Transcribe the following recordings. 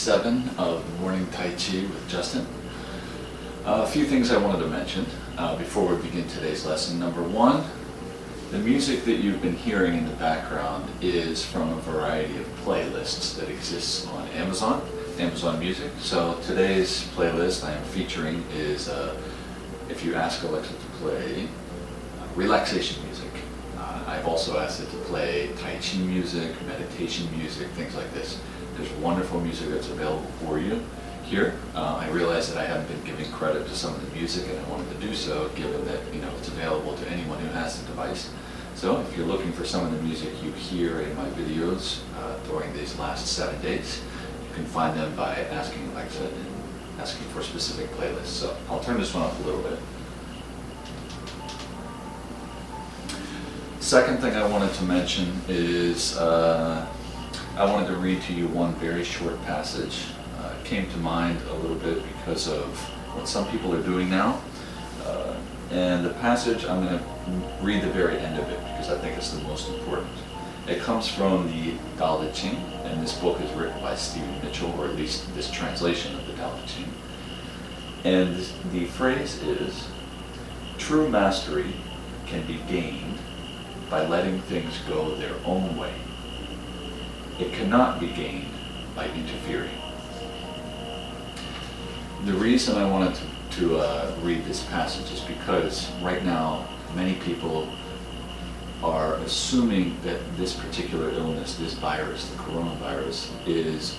7 of the Morning Tai Chi with Justin. A few things I wanted to mention before we begin today's lesson. Number one, the music that you've been hearing in the background is from a variety of playlists that exists on Amazon Music. So today's playlist I am featuring is, if you ask Alexa to play relaxation music. I've also asked it to play Tai Chi music, meditation music, things like this. There's wonderful music that's available for you here. I realize that I haven't been giving credit to some of the music, and I wanted to do so given that it's available to anyone who has the device. So if you're looking for some of the music you hear in my videos during these last 7 days, you can find them by asking Alexa and asking for specific playlists. So I'll turn this one up a little bit. Second thing I wanted to mention is I wanted to read to you one very short passage. It came to mind a little bit because of what some people are doing now. And the passage, I'm going to read the very end of it because I think it's the most important. It comes from the Tao Te Ching, and this book is written by Stephen Mitchell, or at least this translation of the Tao Te Ching. And the phrase is, "True mastery can be gained by letting things go their own way. It cannot be gained by interfering." The reason I wanted to read this passage is because right now many people are assuming that this particular illness, this virus, the coronavirus, is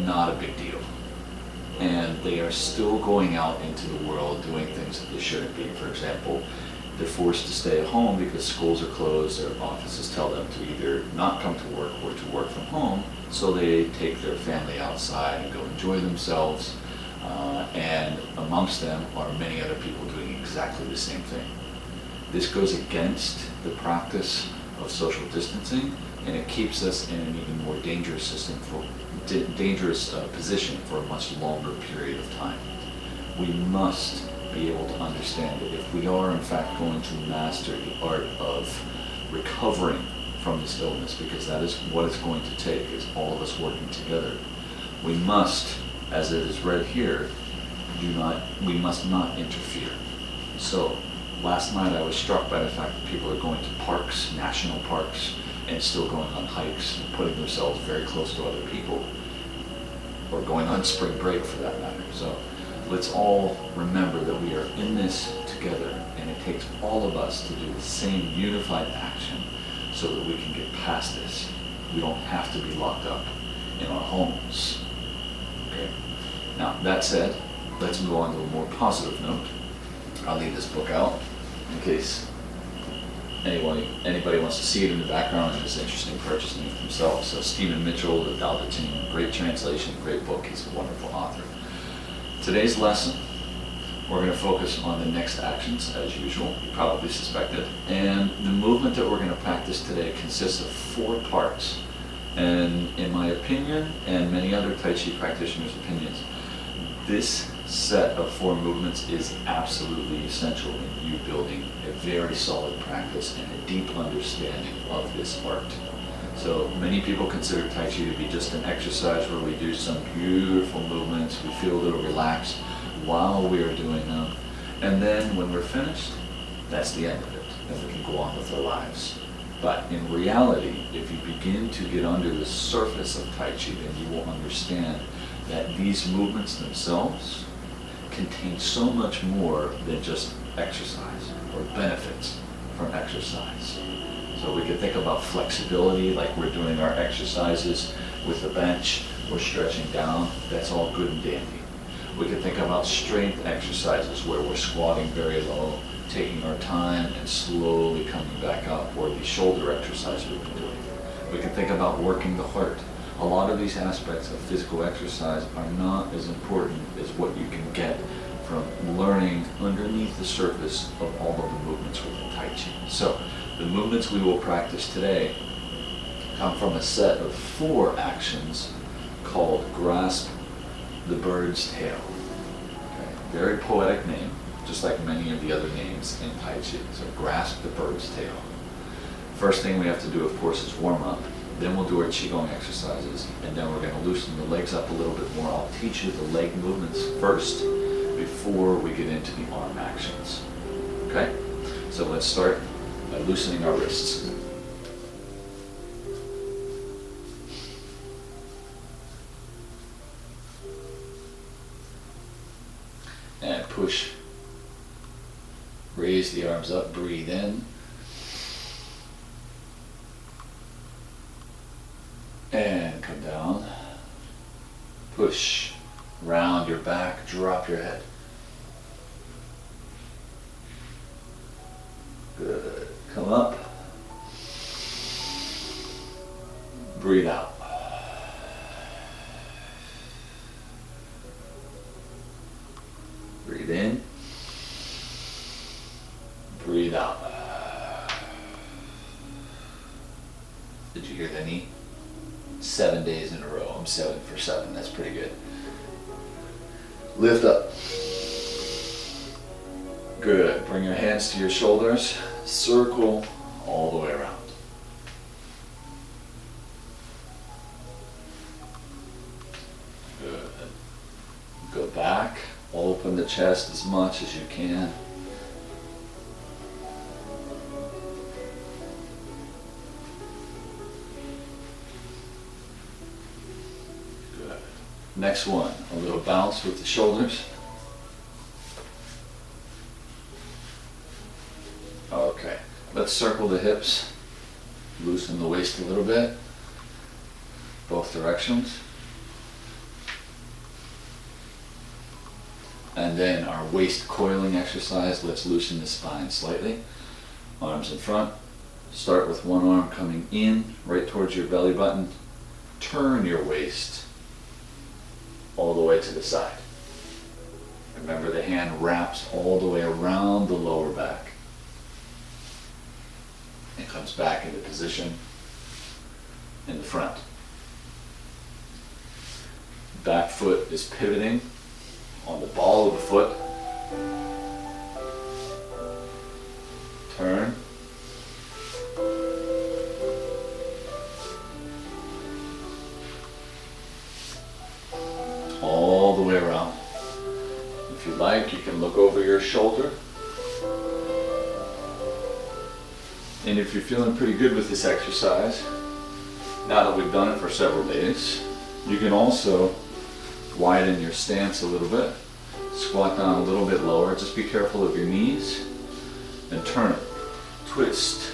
not a big deal. And they are still going out into the world doing things that they shouldn't be. For example, they're forced to stay at home because schools are closed, their offices tell them to either not come to work or to work from home, so they take their family outside and go enjoy themselves, and amongst them are many other people doing exactly the same thing. This goes against the practice of social distancing, and it keeps us in an even more dangerous position for a much longer period of time. We must be able to understand that if we are in fact going to master the art of recovering from this illness, because that is what it's going to take, is all of us working together, we must, as it is read here, we must not interfere. So last night I was struck by the fact that people are going to parks, national parks, and still going on hikes and putting themselves very close to other people, or going on spring break for that matter. So let's all remember that we are in this together, and it takes all of us to do the same unified action so that we can get past this. We don't have to be locked up in our homes. Okay. Now, that said, let's move on to a more positive note. I'll leave this book out in case anybody wants to see it in the background and is interested in purchasing it themselves. So Stephen Mitchell, the Tao Te Ching, great translation, great book. He's a wonderful author. Today's lesson, we're going to focus on the next actions, as usual, you probably suspected. And the movement that we're going to practice today consists of 4 parts. And in my opinion, and many other Tai Chi practitioners' opinions, this set of 4 movements is absolutely essential in you building a very solid practice and a deep understanding of this art. So many people consider Tai Chi to be just an exercise where we do some beautiful movements, we feel a little relaxed while we are doing them, and then when we're finished, that's the end of it, and we can go on with our lives. But in reality, if you begin to get under the surface of Tai Chi, then you will understand that these movements themselves contain so much more than just exercise or benefits from exercise. So we could think about flexibility, like we're doing our exercises with the bench, we're stretching down, that's all good and dandy. We could think about strength exercises where we're squatting very low, taking our time and slowly coming back up, or the shoulder exercise we've been doing. We can think about working the heart. A lot of these aspects of physical exercise are not as important as what you can get from learning underneath the surface of all of the movements within Tai Chi. So the movements we will practice today come from a set of 4 actions called Grasp the Bird's Tail. Okay. Very poetic name, just like many of the other names in Tai Chi. So Grasp the Bird's Tail. First thing we have to do, of course, is warm up. Then we'll do our Qigong exercises, and then we're going to loosen the legs up a little bit more. I'll teach you the leg movements first before we get into the arm actions. Okay? So let's start by loosening our wrists. And push. Raise the arms up, breathe in. And come down. Push. Round your back, drop your head. Good. Come up. Breathe out. Breathe in. Breathe out. Did you hear the knee? 7 days in a row. I'm 7 for 7. That's pretty good. Lift up. Good. Bring your hands to your shoulders. Circle all the way around. Good. Go back. Open the chest as much as you can. Good. Next one, a little bounce with the shoulders. Okay, let's circle the hips. Loosen the waist a little bit. Both directions. And then our waist coiling exercise, let's loosen the spine slightly. Arms in front. Start with one arm coming in, right towards your belly button. Turn your waist all the way to the side. Remember, the hand wraps all the way around the lower back. It comes back into position in the front. Back foot is pivoting on the ball of the foot. Turn. All the way around. If you like, you can look over your shoulder. And if you're feeling pretty good with this exercise, now that we've done it for several days, you can also widen your stance a little bit, squat down a little bit lower, just be careful of your knees, and turn, twist,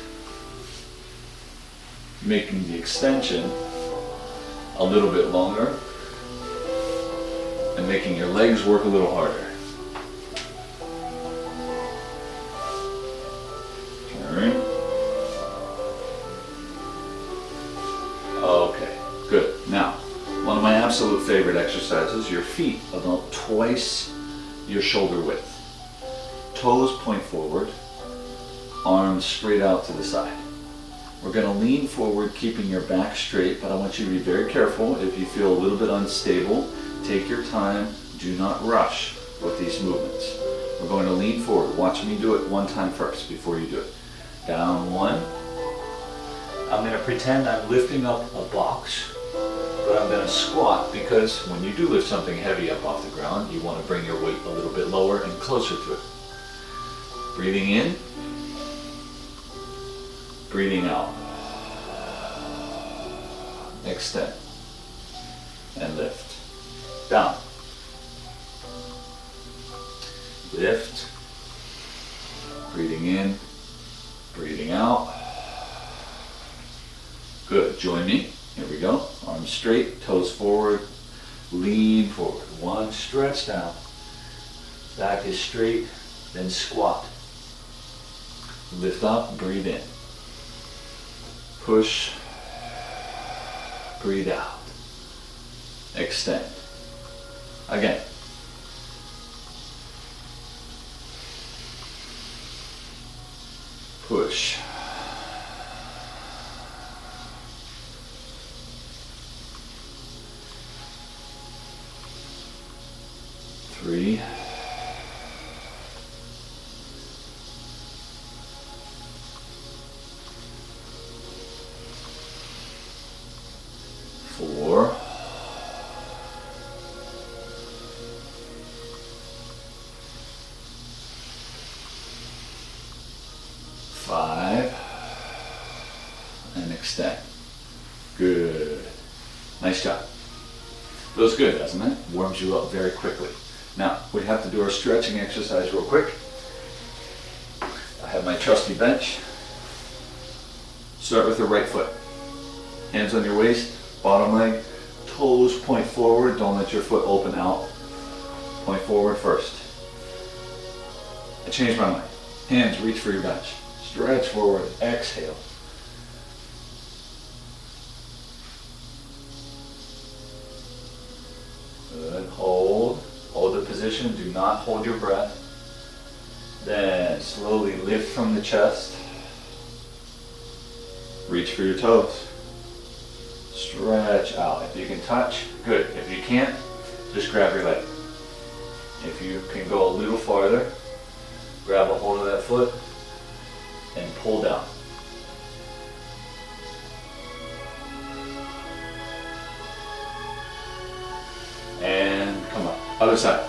making the extension a little bit longer, and making your legs work a little harder. Turn. Okay, good. Now, one of my absolute favorite exercises, your feet about twice your shoulder width. Toes point forward, arms straight out to the side. We're going to lean forward, keeping your back straight, but I want you to be very careful. If you feel a little bit unstable, take your time. Do not rush with these movements. We're going to lean forward. Watch me do it one time first before you do it. Down one. I'm going to pretend I'm lifting up a box, but I'm going to squat, because when you do lift something heavy up off the ground, you want to bring your weight a little bit lower and closer to it. Breathing in, breathing out. Extend and lift. Down. Lift. Breathing in, breathing out. Good. Join me. Here we go. Arms straight, toes forward, lean forward. One, stretch down. Back is straight, then squat. Lift up, breathe in. Push, breathe out. Extend. Again. Push. Three. extend. Good. Nice job. Feels good, doesn't it? Warms you up very quickly. Now, we have to do our stretching exercise real quick. I have my trusty bench. Start with the right foot. Hands on your waist, bottom leg, toes point forward. Don't let your foot open out. Point forward first. I changed my mind. Hands reach for your bench. Stretch forward, exhale. Good, hold the position, do not hold your breath. Then slowly lift from the chest. Reach for your toes. Stretch out. If you can touch, good. If you can't, just grab your leg. If you can go a little farther, grab a hold of that foot and pull down. And come up. Other side.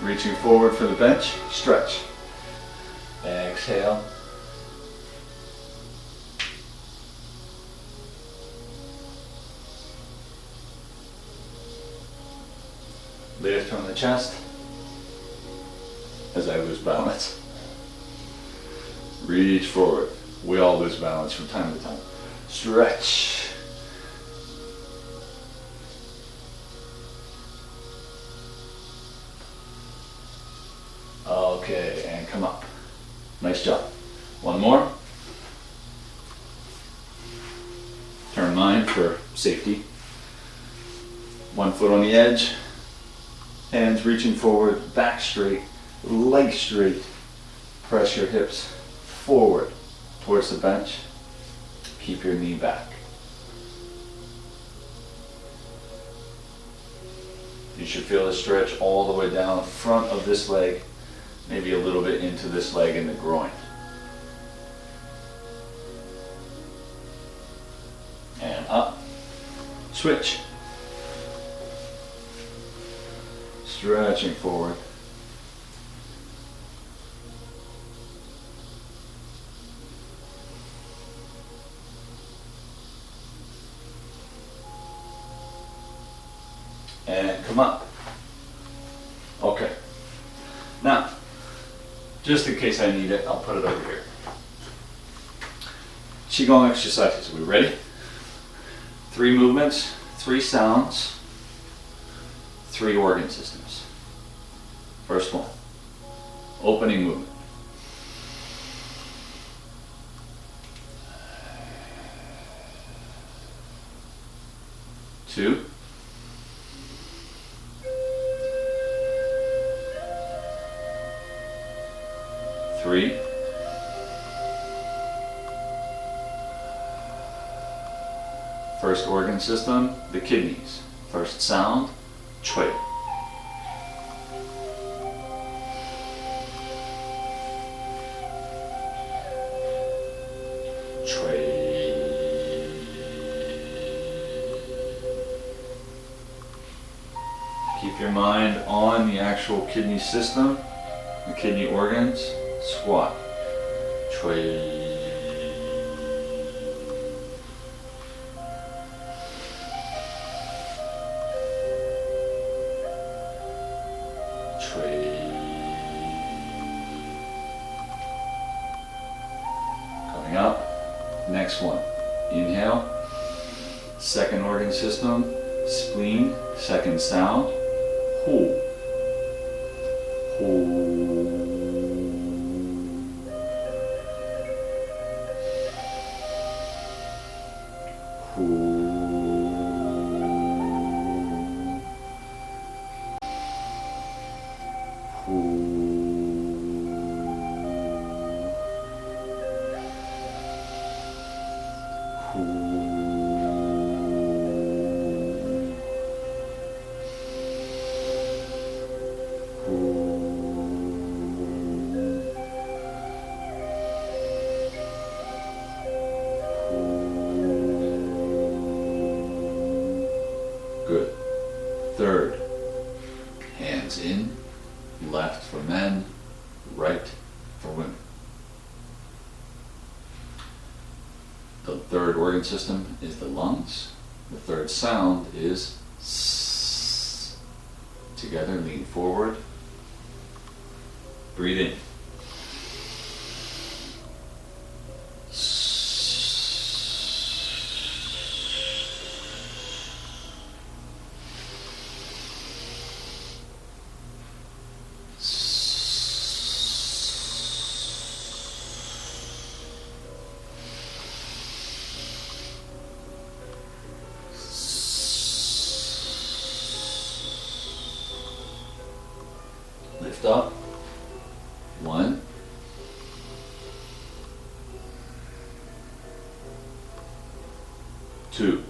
Reaching forward for the bench, stretch. Exhale. Lift from the chest as I lose balance. Reach forward. We all lose balance from time to time. Stretch. Okay, and come up. Nice job. One more. Turn mine for safety. One foot on the edge. Hands reaching forward, back straight, legs straight. Press your hips forward towards the bench. Keep your knee back. You should feel the stretch all the way down the front of this leg, maybe a little bit into this leg in the groin. And up. Switch. Stretching forward. And come up. Okay. Now, just in case I need it, I'll put it over here. Qigong exercises. Are we ready? 3 movements, 3 sounds, 3 organ systems. First one, opening movement. Two. 3. First organ system, the kidneys. First sound, chui. Chui. Keep your mind on the actual kidney system, the kidney organs. Squat. Chui. Coming up, next one. Inhale, second organ system, spleen, second sound, hu. Hu. Good. Third, hands in, left for men, right for women. third system is the lungs. The third sound is S. Together, lean forward. Breathe in. Lift up. 1. 2.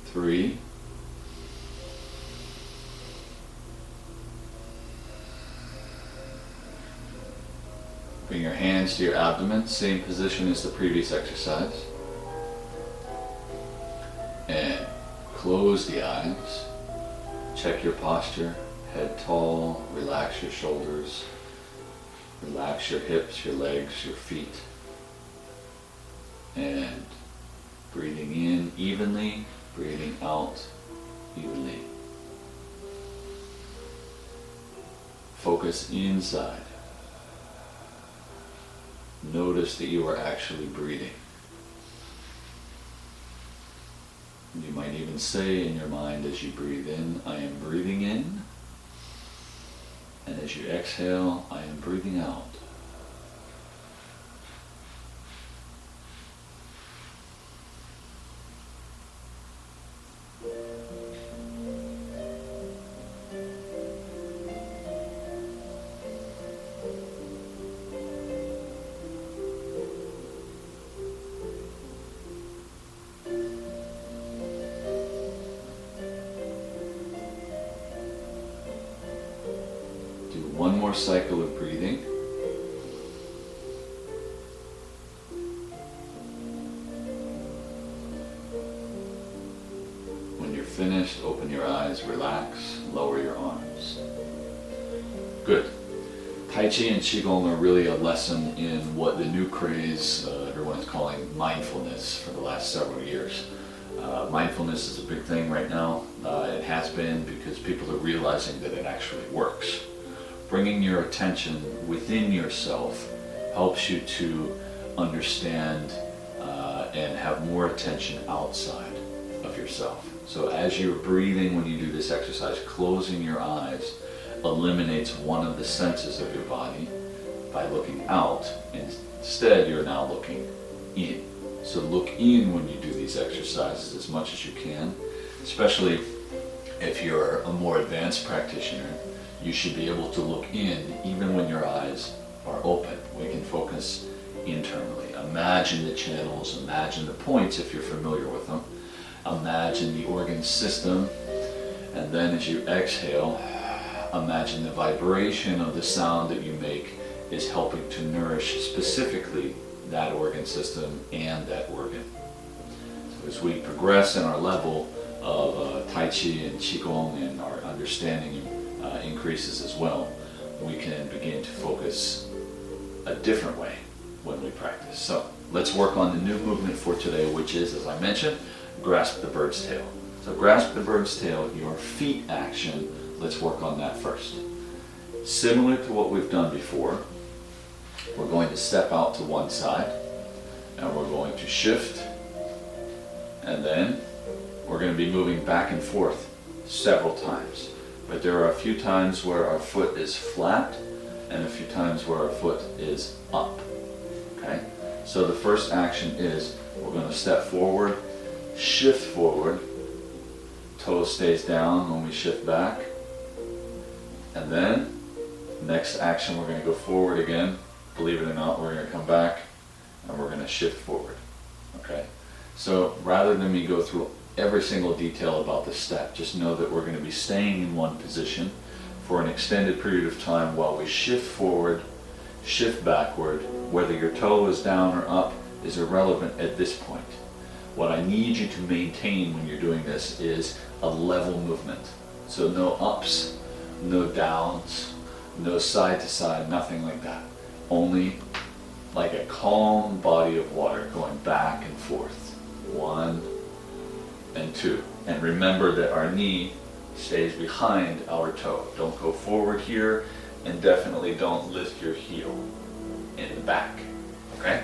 3. 'Bring your hands to your abdomen, same position as the previous exercise. And close the eyes. Check your posture. Head tall. Relax your shoulders. Relax your hips, your legs, your feet. And breathing in evenly, breathing out evenly. Focus inside. Notice that you are actually breathing. You might even say in your mind as you breathe in, I am breathing in. And as you exhale, I am breathing out. One more cycle of breathing. When you're finished, open your eyes, relax, lower your arms. Good. Tai Chi and Qigong are really a lesson in what the new craze everyone's calling mindfulness for the last several years. Mindfulness is a big thing right now. It has been because people are realizing that it actually works. Bringing your attention within yourself helps you to understand and have more attention outside of yourself. So as you're breathing when you do this exercise, closing your eyes eliminates one of the senses of your body by looking out. Instead, you're now looking in. So look in when you do these exercises as much as you can, especially if you're a more advanced practitioner. You should be able to look in even when your eyes are open. We can focus internally. Imagine the channels, imagine the points if you're familiar with them. Imagine the organ system, and then as you exhale, imagine the vibration of the sound that you make is helping to nourish specifically that organ system and that organ. So as we progress in our level of Tai Chi and Qigong and our understanding increases as well, we can begin to focus a different way when we practice. So let's work on the new movement for today, which is, as I mentioned, grasp the bird's tail. So grasp the bird's tail, your feet action, let's work on that first. Similar to what we've done before, we're going to step out to one side, and we're going to shift, and then we're going to be moving back and forth several times. But there are a few times where our foot is flat and a few times where our foot is up. Okay? So the first action is we're going to step forward, shift forward, toe stays down when we shift back, and then next action we're going to go forward again. Believe it or not, we're going to come back and we're going to shift forward. Okay? So rather than me go through every single detail about the step, just know that we're going to be staying in one position for an extended period of time while we shift forward, shift backward. Whether your toe is down or up is irrelevant at this point. What I need you to maintain when you're doing this is a level movement. So no ups, no downs, No side to side, nothing like that. Only like a calm body of water going back and forth. 1 and 2. And remember that our knee stays behind our toe. Don't go forward here, and definitely don't lift your heel in the back. Okay?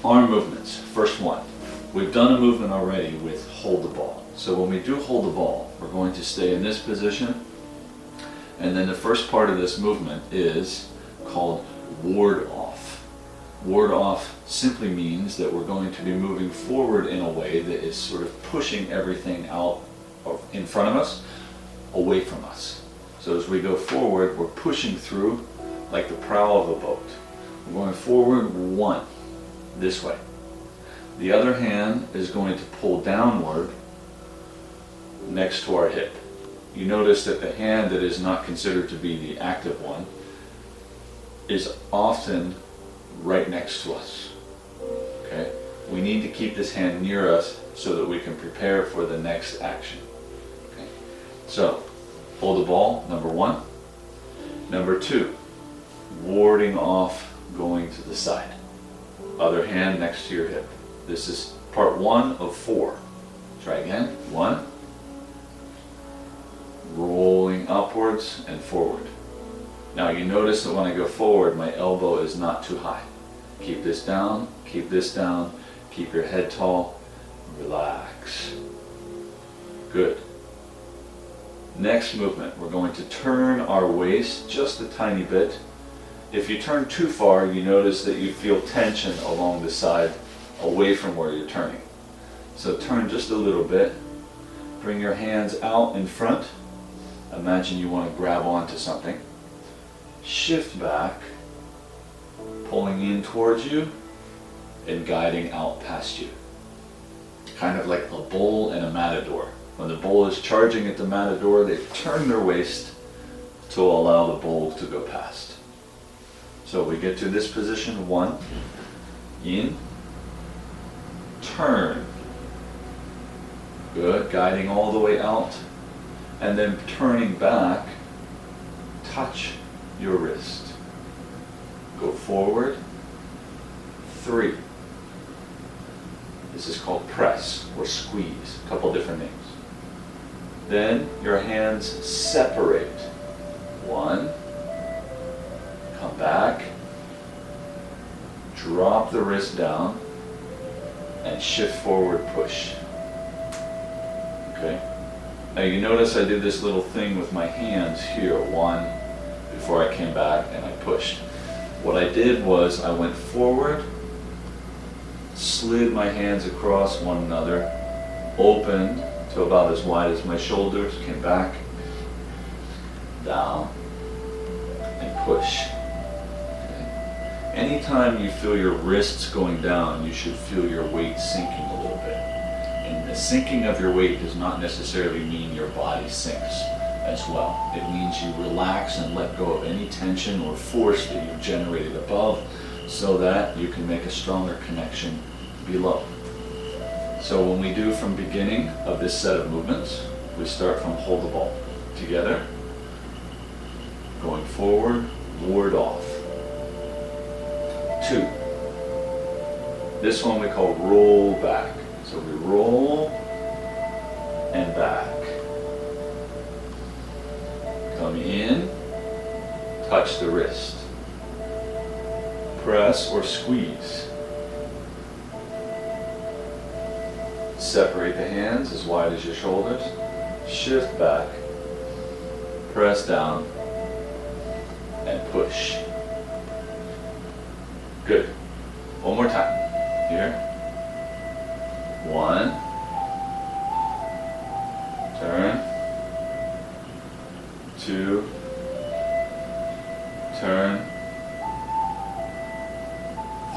Arm movements. First one. We've done a movement already with hold the ball. So when we do hold the ball, we're going to stay in this position, and then the first part of this movement is called ward off. Ward off simply means that we're going to be moving forward in a way that is sort of pushing everything out in front of us, away from us. So as we go forward, we're pushing through like the prow of a boat. We're going forward 1, this way. The other hand is going to pull downward next to our hip. You notice that the hand that is not considered to be the active one is often right next to us. Okay? We need to keep this hand near us so that we can prepare for the next action. Okay? So, hold the ball, number 1. Number 2, warding off, going to the side. Other hand next to your hip. This is part 1 of 4. Try again. 1. Rolling upwards and forward. Now you notice that when I go forward, my elbow is not too high. Keep this down, keep this down, keep your head tall, relax. Good. Next movement, we're going to turn our waist just a tiny bit. If you turn too far, you notice that you feel tension along the side, away from where you're turning. So turn just a little bit. Bring your hands out in front. Imagine you want to grab onto something. Shift back, pulling in towards you and guiding out past you. Kind of like a bull and a matador. When the bull is charging at the matador, they turn their waist to allow the bull to go past. So we get to this position, 1, in, turn. Good, guiding all the way out. And then turning back, touch your wrist. Go forward, 3. This is called press or squeeze, a couple different names. Then your hands separate. 1, come back, drop the wrist down, and shift forward, push. Okay? Now you notice I did this little thing with my hands here, 1, before I came back and I pushed. What I did was I went forward, slid my hands across one another, opened to about as wide as my shoulders, came back, down, and push. Okay. Anytime you feel your wrists going down, you should feel your weight sinking a little bit. And the sinking of your weight does not necessarily mean your body sinks as well. It means you relax and let go of any tension or force that you've generated above so that you can make a stronger connection below. So when we do from beginning of this set of movements, we start from hold the ball. Together, going forward, ward off. 2. This one we call roll back. So we roll and back. Come in, touch the wrist. Press or squeeze. Separate the hands as wide as your shoulders. Shift back. Press down and push. Good. One more time. Here. 1. Turn. 2. Turn.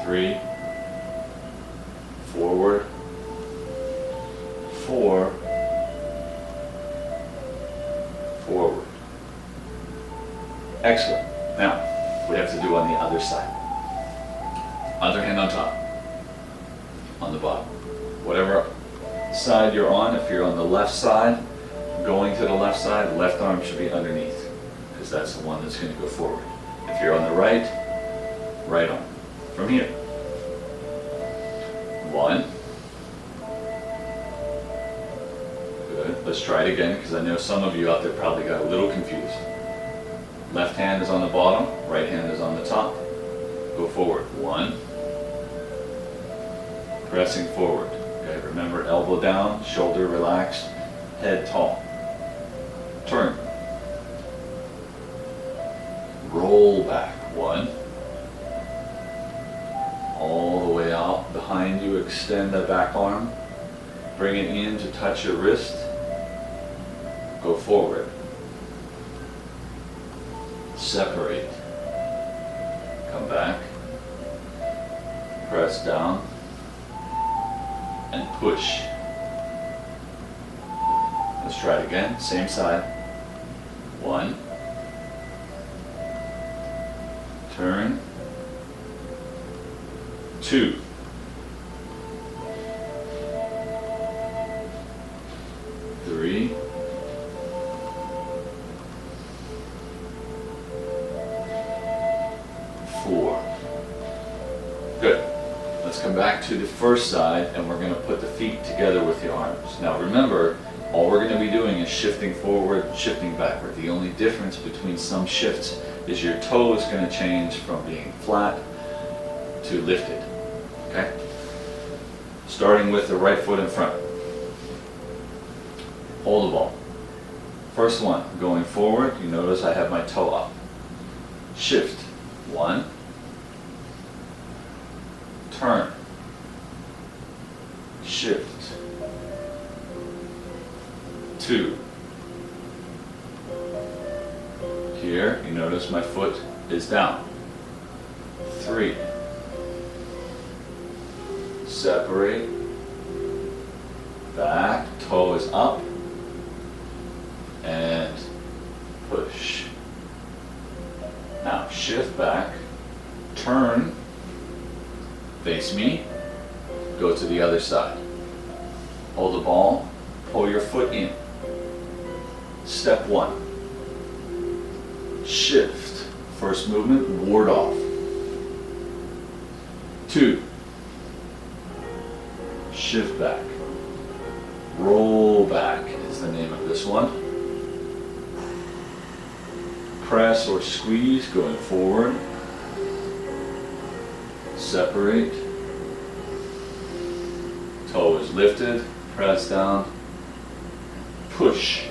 3. Forward. 4. Forward. Excellent. Now, we have to do on the other side. Other hand on top. On the bottom. Whatever side you're on, if you're on the left side, going to the left side, left arm should be underneath. because that's the one that's going to go forward. If you're on the right, right arm. From here. 1. Good. Let's try it again, because I know some of you out there probably got a little confused. Left hand is on the bottom, right hand is on the top. Go forward. 1. Pressing forward. Okay, remember, elbow down, shoulder relaxed, head tall. Turn. Roll back. 1. All the way out behind you, extend the back arm. Bring it in to touch your wrist. Go forward. Separate. Come back. Press down. And push. Let's try it again. Same side. 1. Turn. 2. 3. 4. Good. Let's come back to the first side, and we're going to put the feet together with the arms. Now remember, all we're going to be doing is shifting forward, shifting backward. The only difference between some shifts is your toe is going to change from being flat to lifted. Okay? Starting with the right foot in front. Hold the ball. First one, going forward, you notice I have my toe up. Shift. 1. Turn. Shift. 2. Here, you notice my foot is down. 3. Separate. Back, toe is up. And push. Now shift back, turn, face me, go to the other side. Hold the ball, pull your foot in. Step 1. Shift. First movement, ward off. 2. Shift back. Roll back is the name of this one. Press or squeeze going forward. Separate. Toe is lifted. Press down. Push.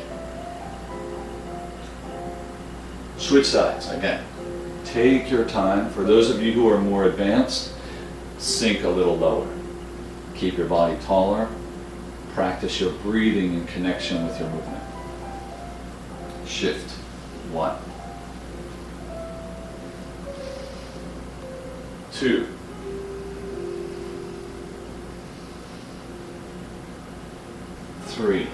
Switch sides again. Take your time. For those of you who are more advanced, sink a little lower. Keep your body taller. Practice your breathing in connection with your movement. Shift. 1. 2. 3.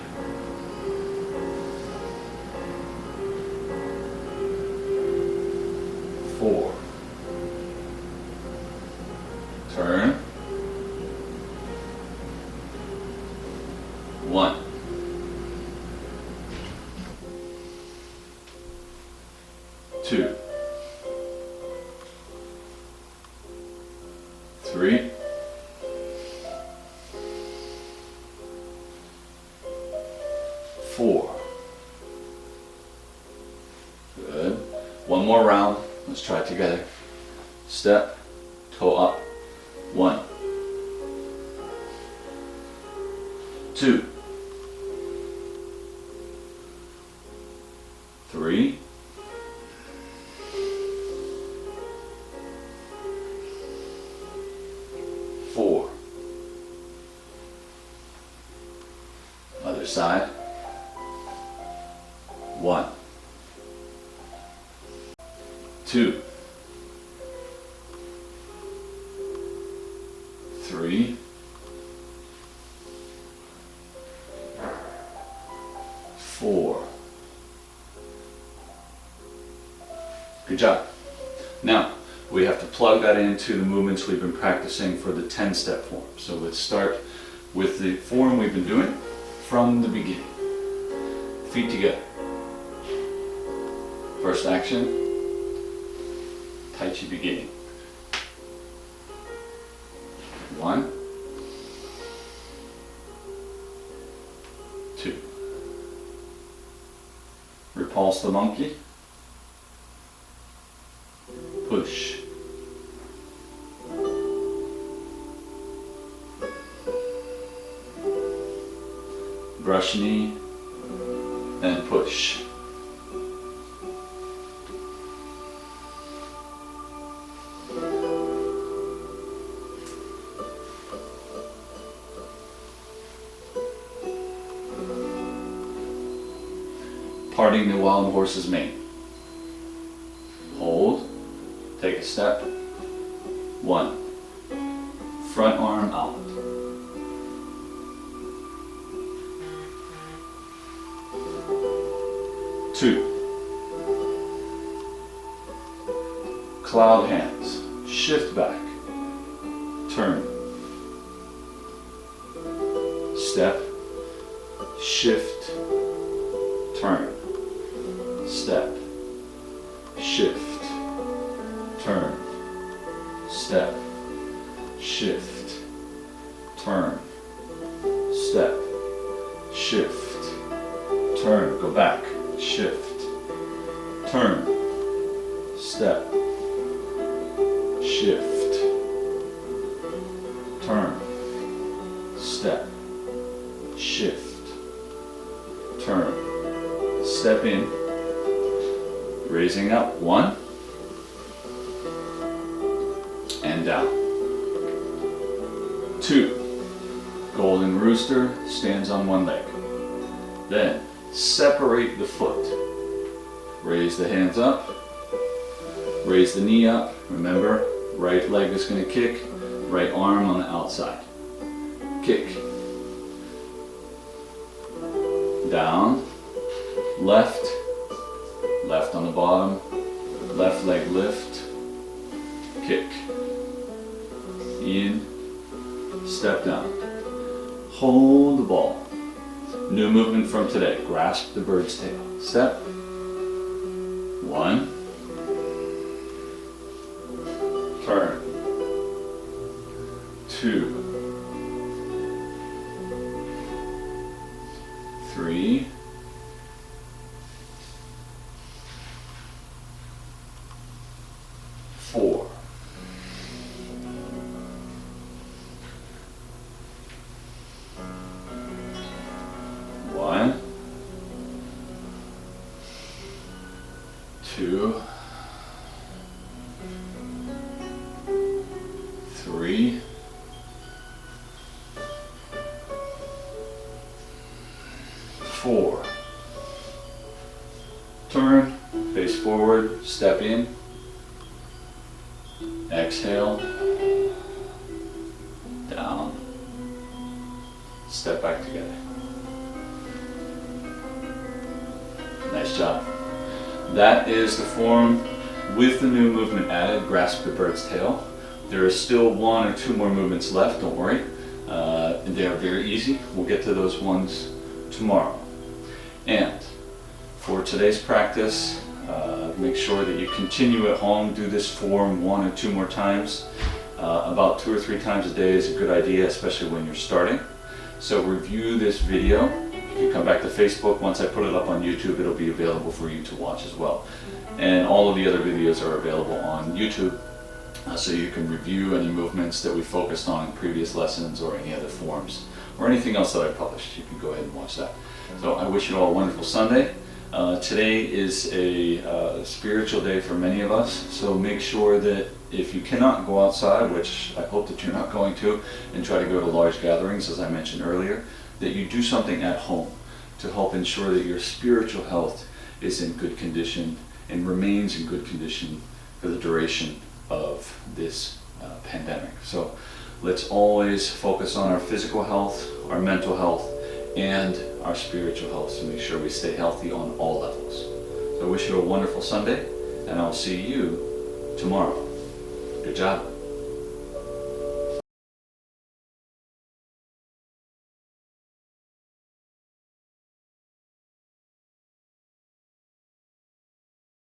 4. Turn. 1. 2. 3. 4. Good. One more round. Let's try it together. Step, toe up. 1. 2. 3. 4. Other side. 1. 2. 3. 4. Good job. Now, we have to plug that into the movements we've been practicing for the 10-step form. So let's start with the form we've been doing from the beginning. Feet together. First action, Tai Chi beginning. 1, 2. Repulse the monkey. Push. Brush knee and push. Parting the wild horse's mane. Hold. Take a step. 1. Front arm out. 2. Cloud hands. Shift back. Turn. Step. Shift. Turn. Step. Shift. Turn. Step. Shift. Turn. Step. Shift. Turn. Go back. Shift. Turn. Step. Shift. Turn. Step. Shift. Turn. Step in. Raising up. 1. And down. 2. Golden rooster stands on one leg. Then separate the foot. Raise the hands up. Raise the knee up. Remember, right leg is going to kick. Right arm on the outside. Kick. Down. Left. Left on the bottom. Left leg lift. Kick. In. Step down. Hold the ball. New movement from today. Grasp the bird's tail. Step. 1. Turn. 2. 3. 4. 1. 2. 3. 4. Turn, face forward, step in. Exhale. Down. Step back together. Nice job. That is the form with the new movement added, grasp the bird's tail. There is still 1 or 2 more movements left, don't worry. They are very easy. We'll get to those ones tomorrow. And for today's practice, make sure that you continue at home, do this form 1 or 2 more times. About 2 or 3 times a day is a good idea, especially when you're starting. So review this video. You can come back to Facebook. Once I put it up on YouTube, it'll be available for you to watch as well. And all of the other videos are available on YouTube, so you can review any movements that we focused on in previous lessons or any other forms or anything else that I published. You can go ahead and watch that. So I wish you all a wonderful Sunday. Today is a spiritual day for many of us, so make sure that if you cannot go outside, which I hope that you're not going to, and try to go to large gatherings, as I mentioned earlier, that you do something at home to help ensure that your spiritual health is in good condition and remains in good condition for the duration of this pandemic. So let's always focus on our physical health, our mental health, and our spiritual health to make sure we stay healthy on all levels. So I wish you a wonderful Sunday, and I'll see you tomorrow. Good job.